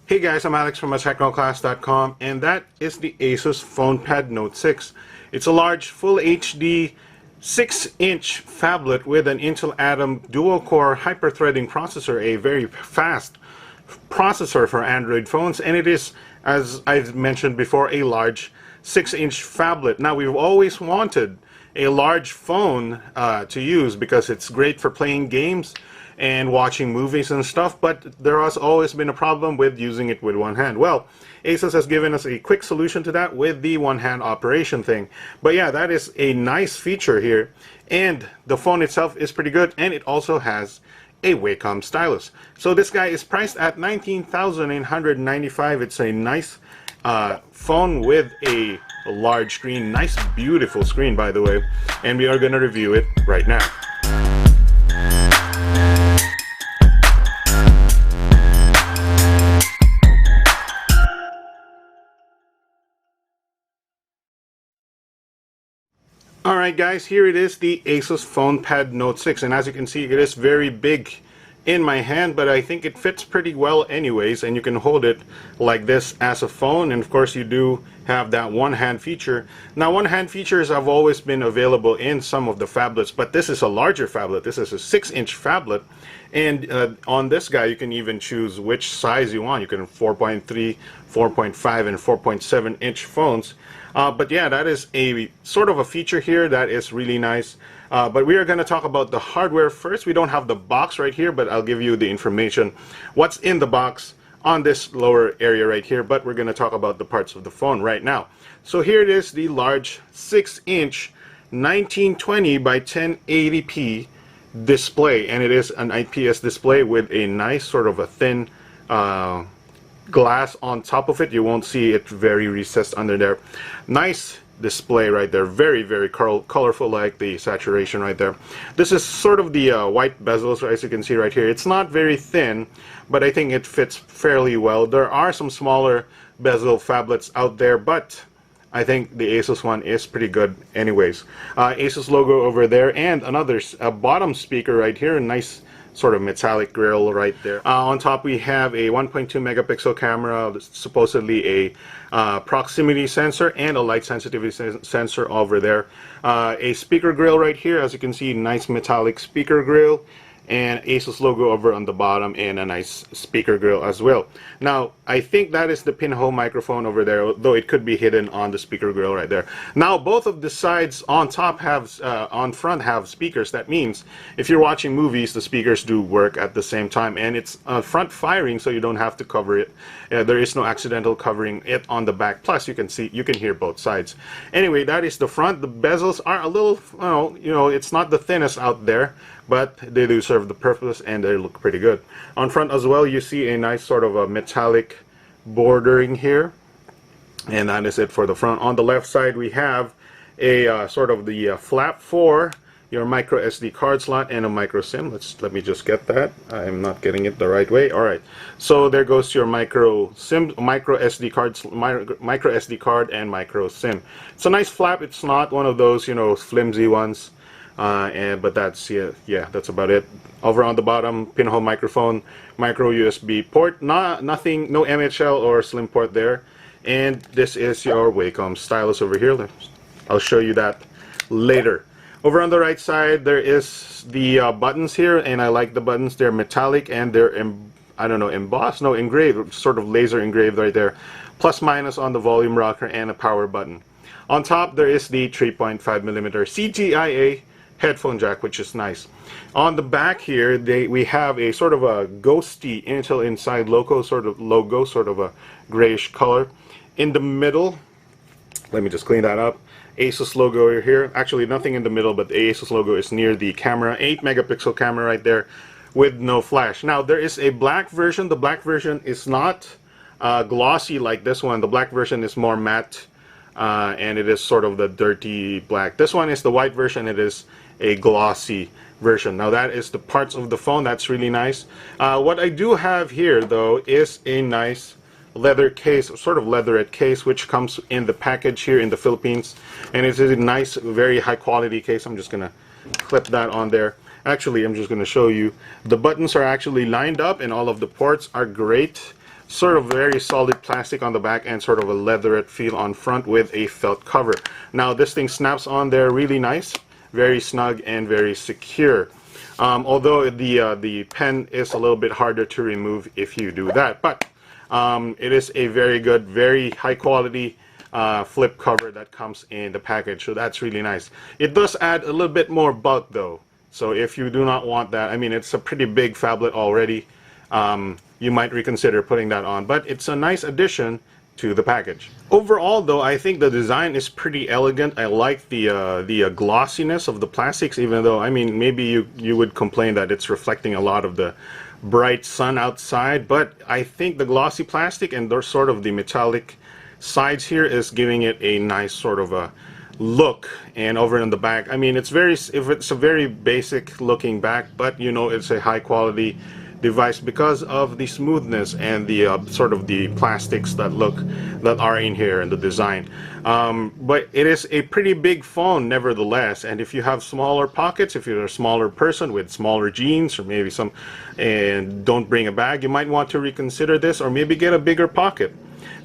Hey guys, I'm Alex from technoclass.com, and that is the Asus Fonepad Note 6. It's a large full HD 6-inch phablet with an Intel Atom dual-core hyper-threading processor, a very fast processor for Android phones, and it is, as I've mentioned before, a large 6-inch phablet. Now, we've always wanted a large phone to use because it's great for playing games and watching movies and stuff, but there has always been a problem with using it with one hand. Well, Asus has given us a quick solution to that with the one-hand operation thing. But yeah, that is a nice feature here, and the phone itself is pretty good, and it also has a Wacom Stylus. So this guy is priced at $19,995. It's a nice phone with a large screen, nice beautiful screen by the way, and we are going to review it right now. Alright guys, here it is, the Asus Fonepad Note 6, and as you can see it is very big in my hand, but I think it fits pretty well anyways, and you can hold it like this as a phone, and of course you do have that one-hand feature. Now, one-hand features have always been available in some of the phablets, but this is a larger phablet. This is a 6-inch phablet, and on this guy you can even choose which size you want. You can 4.3, 4.5, and 4.7 inch phones. But yeah, that is a sort of a feature here that is really nice. But we are going to talk about the hardware first. We don't have the box right here, but I'll give you the information what's in the box on this lower area right here. But we're going to talk about the parts of the phone right now. So here it is, the large 6-inch 1920 by 1080p display, and it is an IPS display with a nice sort of a thin glass on top of it. You won't see it very recessed under there. Nice display right there, very colorful, like the saturation right there. This is sort of the white bezels, as you can see right here. It's not very thin, but I think it fits fairly well. There are some smaller bezel phablets out there, but I think the Asus one is pretty good anyways. Asus logo over there, and another bottom speaker right here, a nice sort of metallic grill right there. On top we have a 1.2 megapixel camera, supposedly a proximity sensor, and a light sensitivity sensor over there. A speaker grill right here, as you can see, nice metallic speaker grill, and Asus logo over on the bottom, and a nice speaker grill as well. Now, I think that is the pinhole microphone over there, though it could be hidden on the speaker grill right there. Now, both of the sides on top have, on front have speakers. That means if you're watching movies, the speakers do work at the same time, and it's front firing, so you don't have to cover it. There is no accidental covering it on the back. Plus, you can hear both sides. Anyway, that is the front. The bezels are a little, it's not the thinnest out there, but they do serve the purpose, and they look pretty good. On front as well, you see a nice sort of a metallic bordering here, and that is it for the front. On the left side, we have a sort of the flap for your micro SD card slot and a micro SIM. Let me just get that. I'm not getting it the right way. All right, so there goes your micro SIM, micro SD card, and micro SIM. It's a nice flap. It's not one of those flimsy ones. But that's that's about it. Over on the bottom, pinhole microphone, micro USB port, nothing, no MHL or slim port there. And this is your Wacom Stylus over here. I'll show you that later. Over on the right side, there is the buttons here, and I like the buttons. They're metallic, and they're embossed, no, engraved, sort of laser engraved right there. Plus minus on the volume rocker, and a power button. On top, there is the 3.5mm CGIA headphone jack, which is nice. On the back here, we have a sort of a ghosty Intel Inside logo, sort of a grayish color. In the middle, let me just clean that up. Asus logo here. Actually, nothing in the middle, but the Asus logo is near the camera. 8 megapixel camera right there with no flash. Now, there is a black version. The black version is not glossy like this one. The black version is more matte, and it is sort of the dirty black. This one is the white version. It is a glossy version. Now, that is the parts of the phone. That's really nice. What I do have here, though, is a nice leather case, sort of leatherette case, which comes in the package here in the Philippines, and it's a nice, very high quality case. I'm just gonna clip that on there. Actually, I'm just gonna show you the buttons are actually lined up, and all of the ports are great. sort of very solid plastic on the back and sort of a leatherette feel on front with a felt cover. Now this thing snaps on there really nice, very snug and very secure. Although the pen is a little bit harder to remove if you do that, but it is a very good, very high quality flip cover that comes in the package, so that's really nice. It does add a little bit more bulk though, so if you do not want that, I mean it's a pretty big phablet already, you might reconsider putting that on, but it's a nice addition to the package. Overall though, I think the design is pretty elegant. I like the glossiness of the plastics, even though, I mean, maybe you would complain that it's reflecting a lot of the bright sun outside, but I think the glossy plastic and the sort of the metallic sides here is giving it a nice sort of a look. And over in the back, I mean, it's a very basic looking back, but you know, it's a high quality device because of the smoothness and the sort of the plastics that are in here and the design. But it is a pretty big phone nevertheless, and if you have smaller pockets, if you're a smaller person with smaller jeans or maybe and don't bring a bag, you might want to reconsider this, or maybe get a bigger pocket.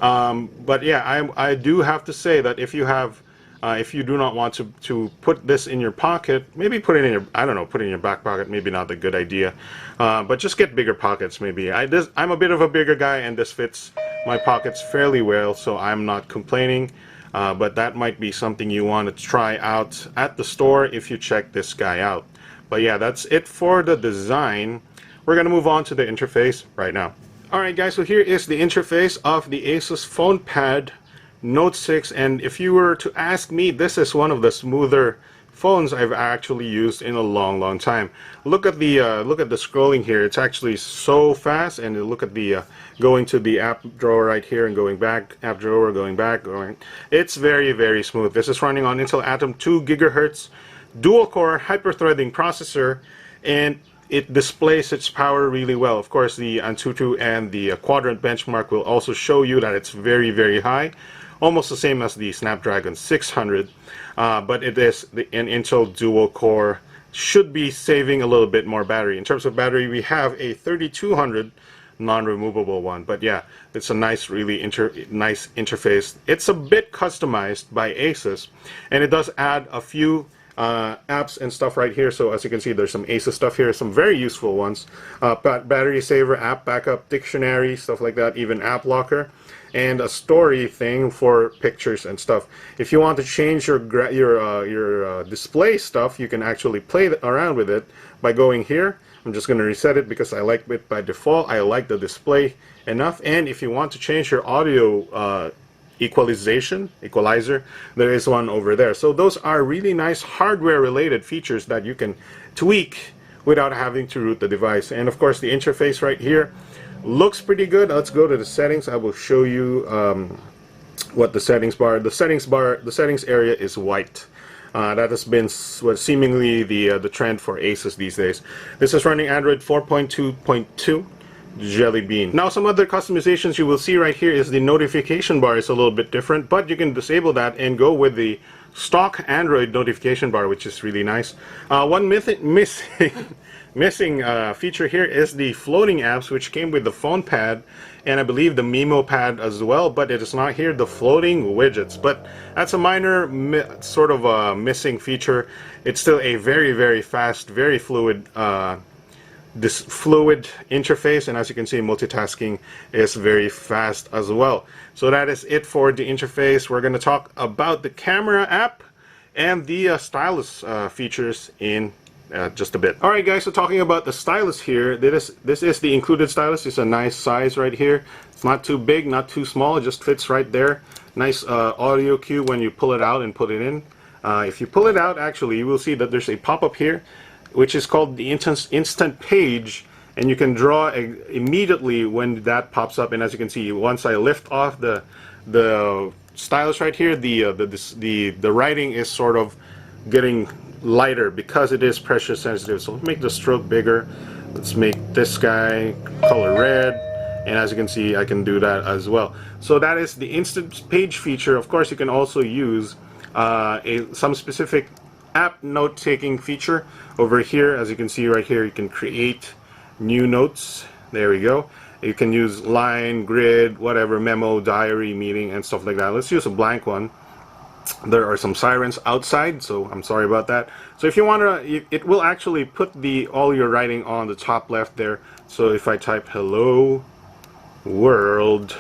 But yeah, I do have to say that if you do not want to put this in your pocket, maybe put it in your, I don't know, put it in your back pocket, maybe not a good idea. But just get bigger pockets maybe. I'm a bit of a bigger guy and this fits my pockets fairly well, so I'm not complaining. But that might be something you want to try out at the store if you check this guy out. But yeah, that's it for the design. We're going to move on to the interface right now. Alright guys, so here is the interface of the Asus Fonepad Note 6, and if you were to ask me, this is one of the smoother phones I've actually used in a long time. Look at the scrolling here. It's actually so fast, and look at the going to the app drawer right here and going back, app drawer, going back, going. It's very smooth. This is running on Intel Atom 2 GHz dual core hyper-threading processor, and it displays its power really well. Of course, the Antutu and the quadrant benchmark will also show you that it's very high, almost the same as the Snapdragon 600, but it is an Intel dual core, should be saving a little bit more battery. In terms of battery, we have a 3200 non-removable one, but yeah, it's a nice, really nice interface. It's a bit customized by Asus, and it does add a few apps and stuff right here. So as you can see, there's some Asus stuff here, some very useful ones, battery saver, app backup, dictionary, stuff like that, even app locker, and a story thing for pictures and stuff. If you want to change your display stuff, you can actually play around with it by going here. I'm just going to reset it because I like it by default. I like the display enough. And if you want to change your audio equalizer, there is one over there. So those are really nice hardware related features that you can tweak without having to root the device. And of course, the interface right here looks pretty good. Let's go to the settings. I will show you what the settings bar. The settings area is white. That has been seemingly the trend for Asus these days. This is running Android 4.2.2 Jelly Bean. Now, some other customizations you will see right here is the notification bar is a little bit different, but you can disable that and go with the stock Android notification bar, which is really nice. One missing feature here is the floating apps, which came with the Fonepad and I believe the Memo Pad as well, but it is not here, the floating widgets. But that's a minor sort of missing feature. It's still a very fast, very fluid interface, and as you can see, multitasking is very fast as well. So that is it for the interface. We're going to talk about the camera app and the stylus features in just a bit. Alright guys, so talking about the stylus here, this is the included stylus. It's a nice size right here. It's not too big, not too small, it just fits right there. Nice audio cue when you pull it out and put it in. If you pull it out, actually, you will see that there's a pop-up here, which is called the instant page, and you can draw immediately when that pops up. And as you can see, once I lift off the stylus right here, the writing is sort of getting lighter because it is pressure sensitive. So let's make the stroke bigger. Let's make this guy color red, and as you can see, I can do that as well. So that is the instant page feature. Of course, you can also use some specific app note-taking feature over here. As you can see right here, you can create new notes. There we go. You can use line, grid, whatever, memo, diary, meeting, and stuff like that. Let's use a blank one. There are some sirens outside, so I'm sorry about that. So if you want to, it will actually put all your writing on the top left there. So if I type hello world,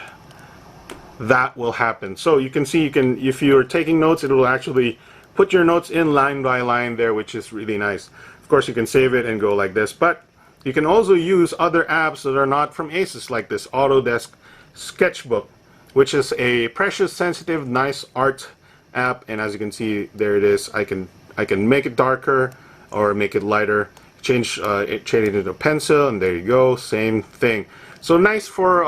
that will happen. So you can see, if you're taking notes, it will actually put your notes in line by line there, which is really nice. Of course, you can save it and go like this, but you can also use other apps that are not from Asus, like this Autodesk Sketchbook, which is a precious, sensitive, nice art app. And as you can see, there it is. I can make it darker or make it lighter, change it into a pencil, and there you go, same thing. So nice for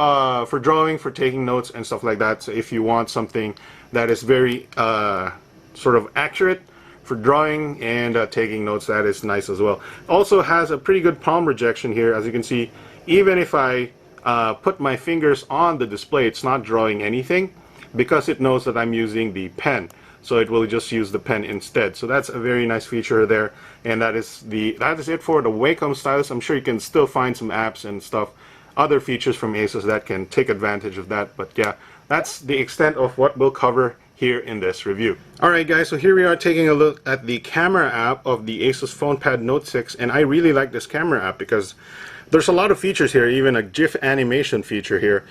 drawing, for taking notes and stuff like that. So if you want something that is very sort of accurate for drawing and taking notes, that is nice as well. Also has a pretty good palm rejection here. As you can see, even if I put my fingers on the display, it's not drawing anything because it knows that I'm using the pen. So it will just use the pen instead. So that's a very nice feature there. And that is it for the Wacom Stylus. I'm sure you can still find some apps and stuff, other features from Asus that can take advantage of that. But yeah, that's the extent of what we'll cover here in this review. Alright guys, so here we are taking a look at the camera app of the Asus Fonepad Note 6, and I really like this camera app because there's a lot of features here, even a GIF animation feature here.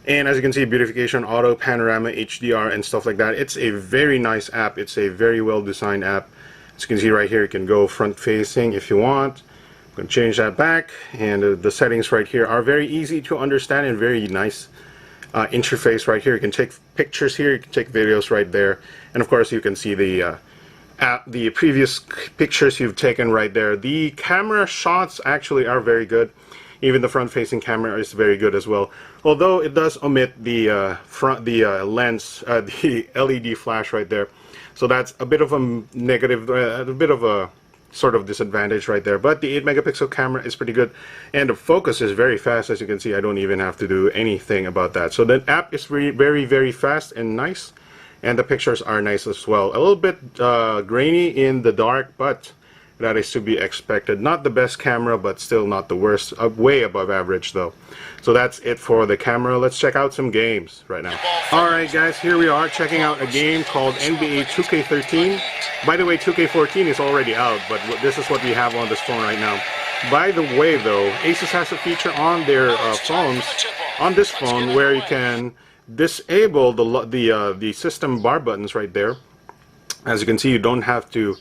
And as you can see, beautification, auto, panorama, HDR, and stuff like that. It's a very nice app. It's a very well designed app. As you can see right here, you can go front facing if you want. I'm going to change that back, and the settings right here are very easy to understand and very nice interface right here. You can take pictures here, you can take videos right there, and of course you can see the previous pictures you've taken right there. The camera shots actually are very good. Even the front-facing camera is very good as well, although it does omit the lens, the LED flash right there. So that's a bit of a negative, a bit of a sort of disadvantage right there. But the 8-megapixel camera is pretty good, and the focus is very fast. As you can see, I don't even have to do anything about that. So the app is very, very fast and nice, and the pictures are nice as well. A little bit grainy in the dark, but that is to be expected. Not the best camera, but still not the worst. Way above average though. So that's it for the camera. Let's check out some games right now. Alright guys, here we are checking out a game called NBA 2K13. By the way, 2K14 is already out, but this is what we have on this phone right now. By the way though, Asus has a feature on their phones, on this phone, where you can disable the system bar buttons right there. As you can see, you don't have to,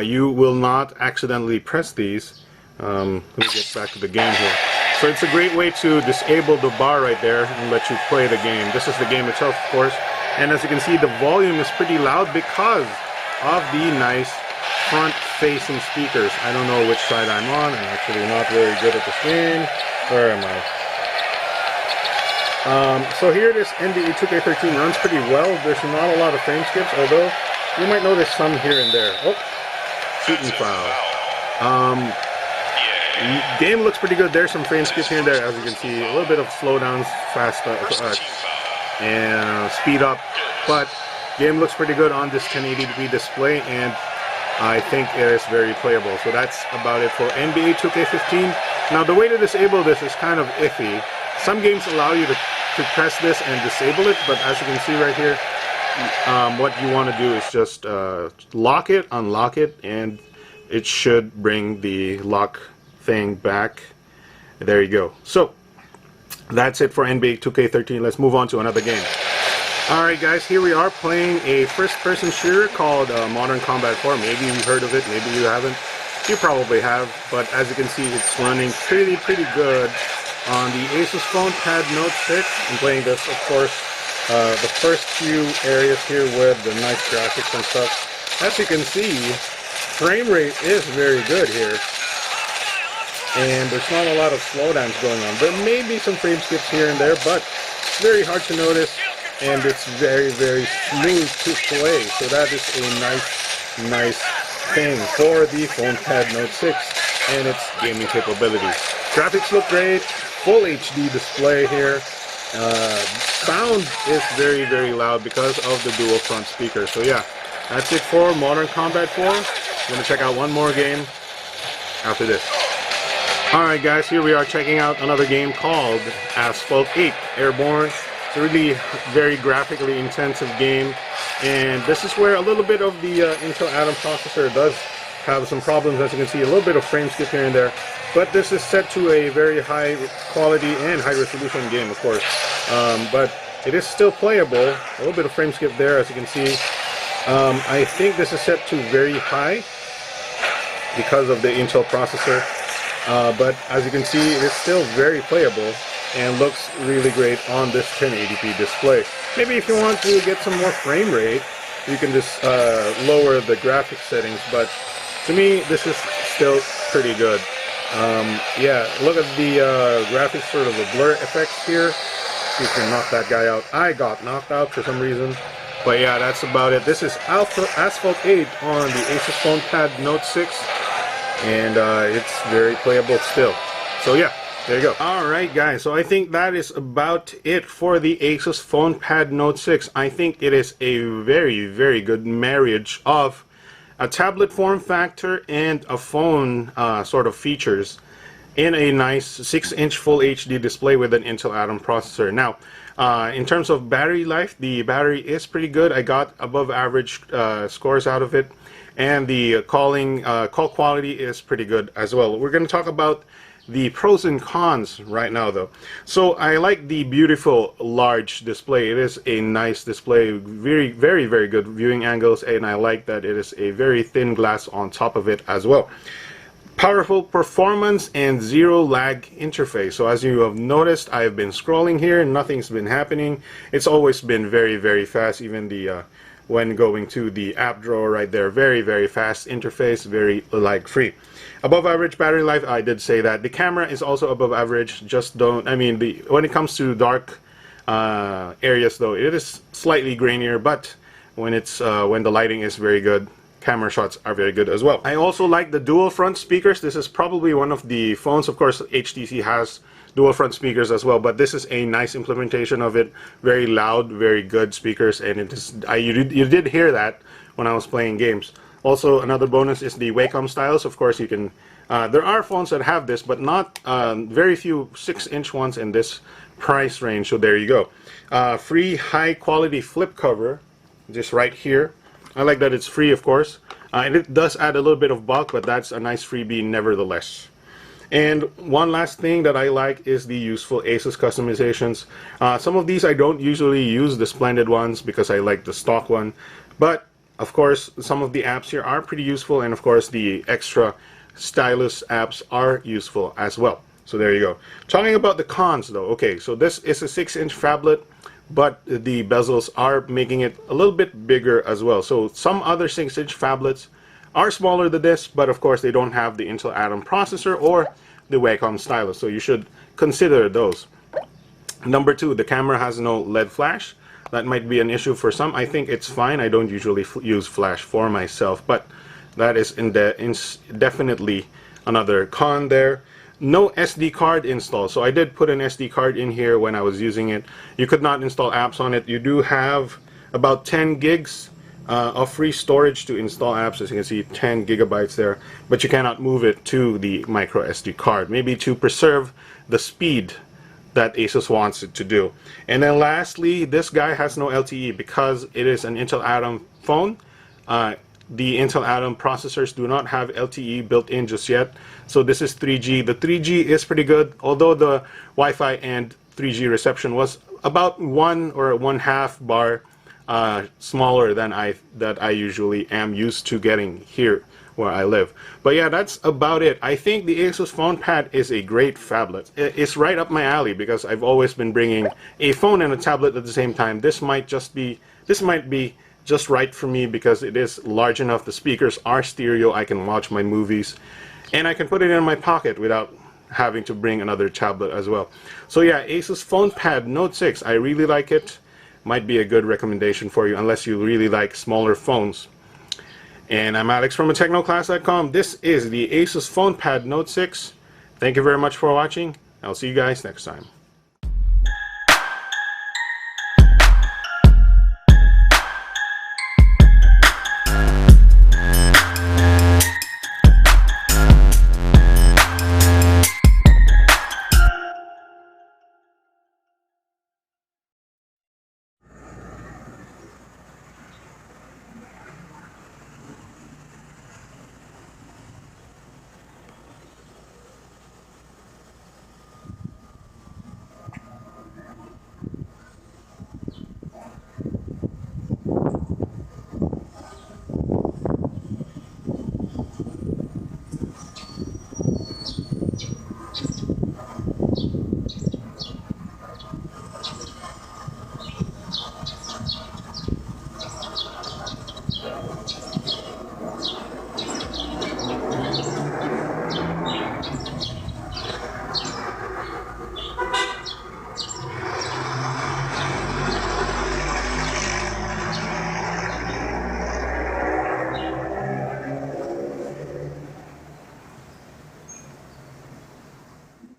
you will not accidentally press these. Let me get back to the game here. So it's a great way to disable the bar right there and let you play the game. This is the game itself, of course. And as you can see, the volume is pretty loud because of the nice front-facing speakers. I don't know which side I'm on. I'm actually not very good at this game. Where am I? So here it is, NBA 2K13 runs pretty well. There's not a lot of frame skips, although you might notice some here and there. Oh, shooting foul. Game looks pretty good. There's some frame skips here and there, as you can see. A little bit of slowdowns, fast and speed up, but game looks pretty good on this 1080p display, and I think it is very playable. So that's about it for NBA 2K15. Now the way to disable this is kind of iffy. Some games allow you to press this and disable it, but as you can see right here, what you want to do is just lock it, unlock it, and it should bring the lock thing back. There you go. So that's it for NBA 2K13. Let's move on to another game. Alright guys, here we are playing a first-person shooter called Modern Combat 4. Maybe you've heard of it, maybe you haven't. You probably have, but as you can see, it's running pretty good on the Asus Fonepad Note 6. I'm playing this, of course, the first few areas here with the nice graphics and stuff. As you can see, frame rate is very good here, and there's not a lot of slowdowns going on. There may be some frame skips here and there, but it's very hard to notice, and it's very smooth to play. So that is a nice thing for the Fonepad Note 6 and its gaming capabilities. Graphics look great, full HD display here. Sound is very loud because of the dual front speakers. So yeah, that's it for Modern Combat 4. I'm going to check out one more game after this. Alright guys, here we are checking out another game called Asphalt 8 Airborne. It's a really very graphically intensive game, and this is where a little bit of the Intel Atom processor does have some problems. As you can see, a little bit of frame skip here and there, but this is set to a very high quality and high resolution game, of course, but it is still playable. A little bit of frame skip there, as you can see. I think this is set to very high because of the Intel processor. But as you can see, it is still very playable and looks really great on this 1080p display. Maybe if you want to get some more frame rate, you can just lower the graphics settings, but to me this is still pretty good. Yeah, look at the graphics, sort of the blur effects here. See if you can knock that guy out. I got knocked out for some reason. But yeah, that's about it. This is Asphalt 8 on the Asus Fonepad Note 6. And it's very playable still. So yeah, there you go. Alright guys, so I think that is about it for the Asus Fonepad Note 6. I think it is a very good marriage of a tablet form factor and a phone sort of features in a nice 6-inch Full HD display with an Intel Atom processor. Now, in terms of battery life, the battery is pretty good. I got above average scores out of it. And the call quality is pretty good as well. We're going to talk about the pros and cons right now though. So I like the beautiful large display. It is a nice display, very good viewing angles, and I like that it is a very thin glass on top of it as well. Powerful performance and zero lag interface. So as you have noticed, I have been scrolling here and nothing's been happening. It's always been very fast, even the when going to the app drawer right there. Very fast interface, very lag free. Above average battery life, I did say that. The camera is also above average. Just don't, I mean, when it comes to dark areas though, it is slightly grainier, but when it's when the lighting is very good, camera shots are very good as well. I also like the dual front speakers. This is probably one of the phones, of course HTC has dual front speakers as well, but this is a nice implementation of it. Very loud, very good speakers, and it is you did hear that when I was playing games. Also, another bonus is the Wacom Stylus. Of course, you can there are phones that have this, but not very few 6-inch ones in this price range. So there you go. Free high quality flip cover, just right here. I like that it's free, of course, and it does add a little bit of bulk, but that's a nice freebie nevertheless. And one last thing that I like is the useful Asus customizations. Some of these I don't usually use, the Splendid ones, because I like the stock one. But, of course, some of the apps here are pretty useful, and of course the extra stylus apps are useful as well. So there you go. Talking about the cons though, okay, so this is a 6-inch phablet, but the bezels are making it a little bit bigger as well. So some other 6-inch phablets are smaller than this, but of course they don't have the Intel Atom processor or the Wacom Stylus, so you should consider those. Number 2, the camera has no LED flash. That might be an issue for some. I think it's fine. I don't usually use flash for myself, but that is definitely another con there. No SD card install. So I did put an SD card in here when I was using it. You could not install apps on it. You do have about 10 gigs of free storage to install apps. As you can see, 10 gigabytes there, but you cannot move it to the micro SD card, maybe to preserve the speed that Asus wants it to do. And then lastly, this guy has no LTE because it is an Intel Atom phone. The Intel Atom processors do not have LTE built in just yet, so this is 3G. The 3G is pretty good, although the Wi-Fi and 3G reception was about 1 or 1/2 bar smaller than that I usually am used to getting here where I live. But yeah, that's about it. I think the Asus Fonepad is a great phablet. It's right up my alley because I've always been bringing a phone and a tablet at the same time. This might be just right for me because it is large enough. The speakers are stereo. I can watch my movies, and I can put it in my pocket without having to bring another tablet as well. So yeah, Asus Fonepad Note 6. I really like it. Might be a good recommendation for you unless you really like smaller phones. And I'm Alex from technoclass.com. This is the Asus Fonepad Note 6. Thank you very much for watching. I'll see you guys next time.